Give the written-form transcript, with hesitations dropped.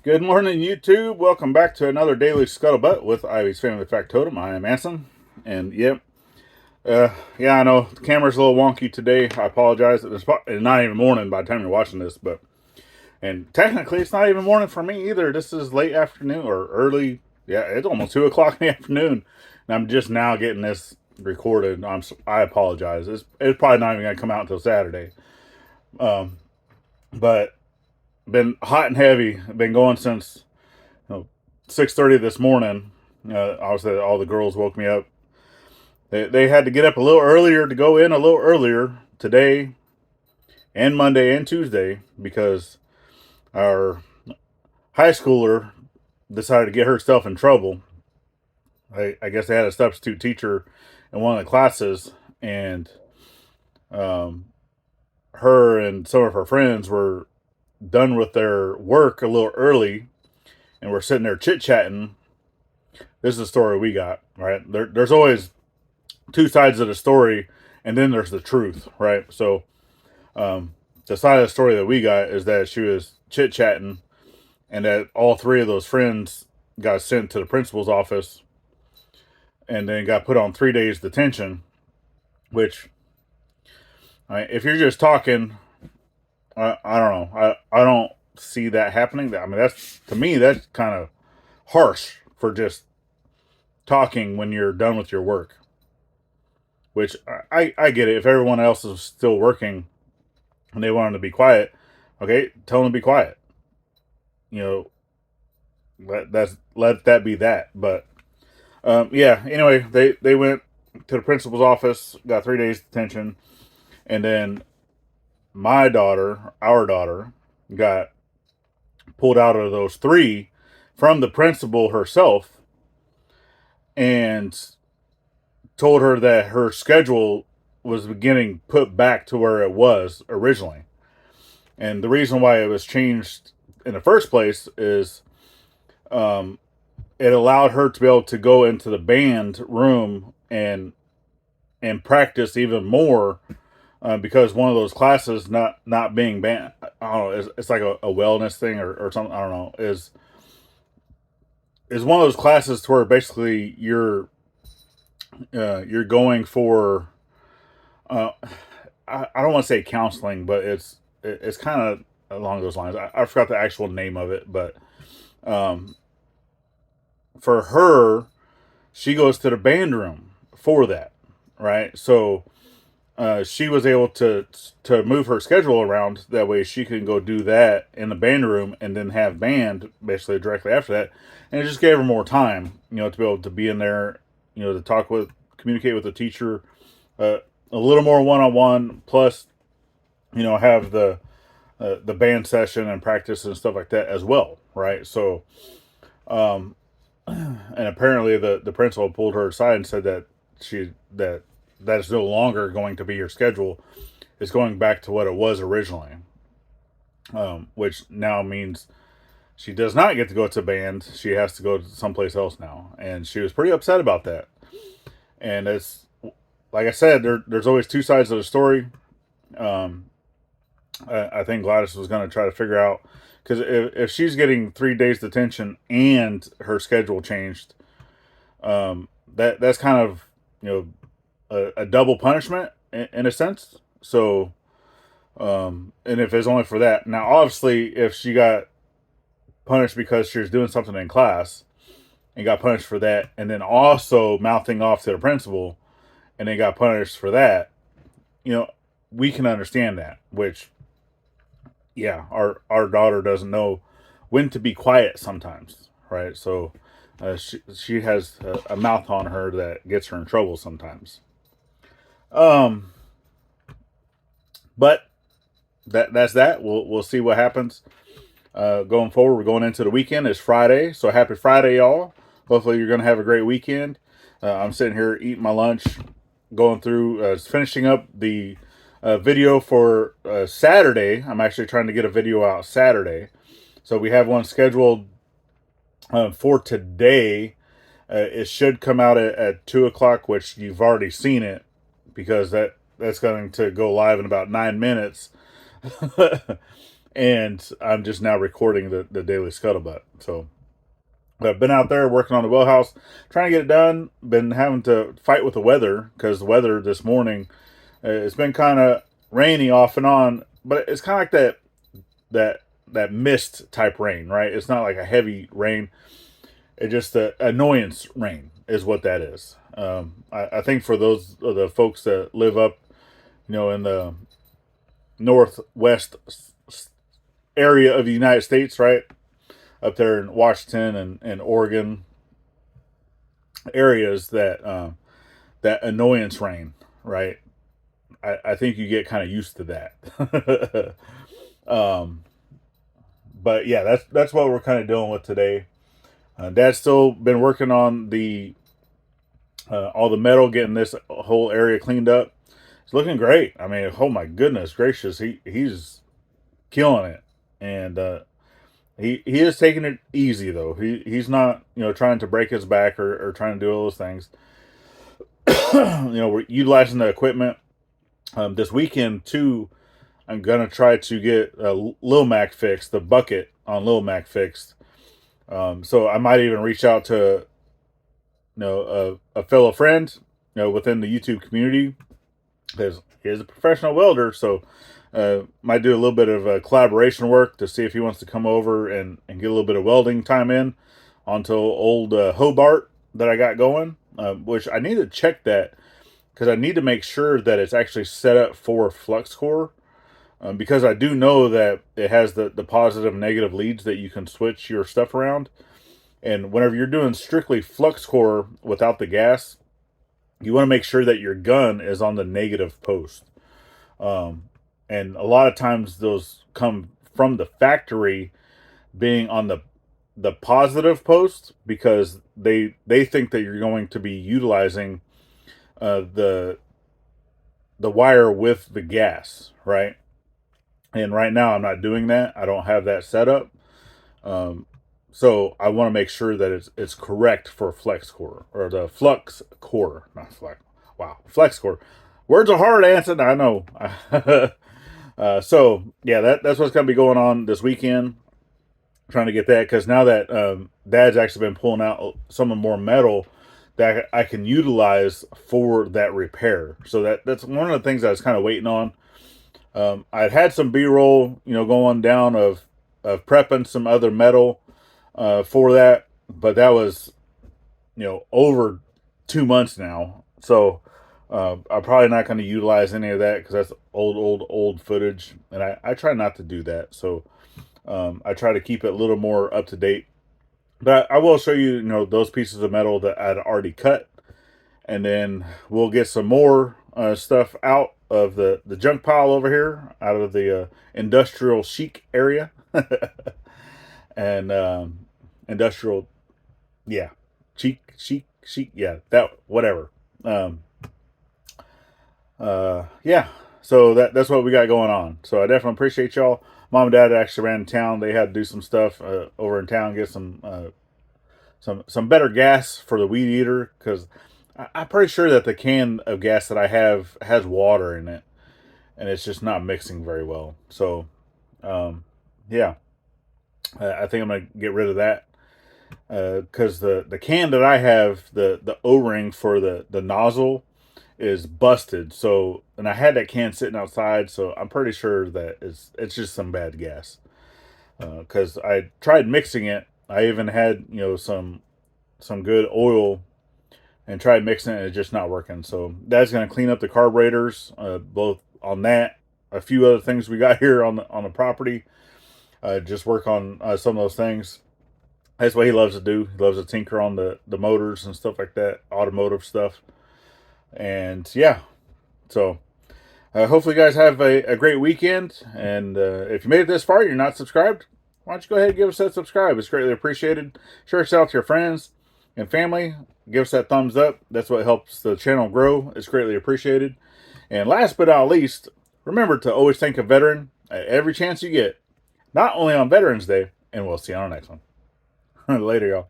Good morning, YouTube. Welcome back to another daily Scuttlebutt with Ivy's Family Factotum. I am Anson, and yeah, I know the camera's a little wonky today. I apologize. It's not even morning by the time you're watching this, and technically it's not even morning for me either. This is late afternoon or early. Yeah, it's almost 2 o'clock in the afternoon, and I'm just now getting this recorded. I apologize. It's probably not even gonna come out until Saturday. But been hot and heavy. Been going since 6:30 this morning. Obviously, all the girls woke me up. They had to get up a little earlier to go in a little earlier today and Monday and Tuesday because our high schooler decided to get herself in trouble. I guess they had a substitute teacher in one of the classes, and her and some of her friends were done with their work a little early, and we're sitting there chit chatting. This is the story we got, right? There's always two sides of the story, and then there's the truth, right? So, the side of the story that we got is that she was chit chatting, and that all three of those friends got sent to the principal's office, and then got put on 3 days detention. Which, if you're just talking, I don't know. I don't see that happening. I mean, that's to me that's kind of harsh for just talking when you're done with your work. Which I get it. If everyone else is still working and they want them to be quiet, okay, tell them to be quiet. Let that be that. But yeah. Anyway, they went to the principal's office, got 3 days detention, and then our daughter, got pulled out of those three from the principal herself, and told her that her schedule was getting put back to where it was originally. And the reason why it was changed in the first place is it allowed her to be able to go into the band room and practice even more, because one of those classes not being banned, I don't know, it's like a wellness thing or something, I don't know, is one of those classes to where basically you're going for I don't want to say counseling, but it's kind of along those lines. I forgot the actual name of it, but for her, she goes to the band room for that, right? So she was able to move her schedule around that way she can go do that in the band room and then have band basically directly after that, and it just gave her more time, to be able to be in there, to communicate with the teacher, a little more one-on-one, plus have the band session and practice and stuff like that as well, right? So and apparently the principal pulled her aside and said that that is no longer going to be your schedule. It's going back to what it was originally, which now means she does not get to go to band. She has to go to someplace else now, and she was pretty upset about that. And it's like I said, there's always two sides of the story. I think Gladys was going to try to figure out, because if she's getting 3 days detention and her schedule changed, that's kind of a double punishment in a sense. So, and if it's only for that, now obviously if she got punished because she was doing something in class and got punished for that, and then also mouthing off to the principal, and then got punished for that, we can understand that. Which, yeah, our daughter doesn't know when to be quiet sometimes, right? So she has a mouth on her that gets her in trouble sometimes. But that's that. We'll see what happens going forward. We're going into the weekend. It's Friday, so happy Friday, y'all. Hopefully you're gonna have a great weekend. I'm sitting here eating my lunch, going through finishing up the video for Saturday. I'm actually trying to get a video out Saturday, so we have one scheduled for today. It should come out at 2 o'clock, which you've already seen it, because that's going to go live in about 9 minutes. and I'm just now recording the daily Scuttlebutt. So I've been out there working on the well house, trying to get it done. Been having to fight with the weather because the weather this morning, it's been kind of rainy off and on, but it's kind of like that mist type rain, right? It's not like a heavy rain. It's just the annoyance rain is what that is. I think for those of the folks that live up, in the northwest area of the United States, right up there in Washington and Oregon areas, that annoyance rain, right? I think you get kind of used to that. um, but yeah, that's what we're kind of dealing with today. Dad's still been working on the all the metal, getting this whole area cleaned up. It's looking great. I mean, oh my goodness gracious, he's killing it, and he is taking it easy though. He's not trying to break his back or trying to do all those things. We're utilizing the equipment. This weekend too, I'm gonna try to get Lil Mac fixed, the bucket on Lil Mac fixed. So I might even reach out to a fellow friend, within the YouTube community, because he is a professional welder. So might do a little bit of collaboration work to see if he wants to come over and get a little bit of welding time in onto old Hobart that I got going, which I need to check that because I need to make sure that it's actually set up for flux core. Because I do know that it has the positive and negative leads that you can switch your stuff around. And whenever you're doing strictly flux core without the gas, you want to make sure that your gun is on the negative post. And a lot of times those come from the factory being on the positive post because they think that you're going to be utilizing the wire with the gas, right? And right now I'm not doing that. I don't have that set up. So I want to make sure that it's correct for flex core or the flux core, not flex. Wow, flex core. Words are hard, Anson. I know. So yeah, that's what's going to be going on this weekend. Trying to get that because now that Dad's actually been pulling out some more metal that I can utilize for that repair. So that's one of the things I was kind of waiting on. I'd had some B-roll, going down of prepping some other metal for that, but that was, over 2 months now. So I'm probably not going to utilize any of that because that's old footage, and I try not to do that. So I try to keep it a little more up to date. But I will show you, those pieces of metal that I'd already cut, and then we'll get some more stuff out of the junk pile over here, out of the industrial chic area, and industrial, yeah, chic, yeah, that whatever. Yeah. So that's what we got going on. So I definitely appreciate y'all. Mom and Dad actually ran in town. They had to do some stuff over in town, get some better gas for the weed eater because I'm pretty sure that the can of gas that I have has water in it, and it's just not mixing very well. So, yeah, I think I'm gonna get rid of that because the can that I have, the O-ring for the nozzle is busted. So, and I had that can sitting outside, so I'm pretty sure that it's just some bad gas. Because I tried mixing it. I even had some good oil and tried mixing it, and it's just not working. So that's gonna clean up the carburetors, both on that, a few other things we got here on the property. Just work on some of those things. That's what he loves to do. He loves to tinker on the motors and stuff like that, automotive stuff. And yeah, so hopefully you guys have a great weekend. And if you made it this far, you're not subscribed, why don't you go ahead and give us that subscribe? It's greatly appreciated. Share us out to your friends and family. Give us that thumbs up. That's what helps the channel grow. It's greatly appreciated. And last but not least, remember to always thank a veteran at every chance you get. Not only on Veterans Day, and we'll see you on the next one. Later, y'all.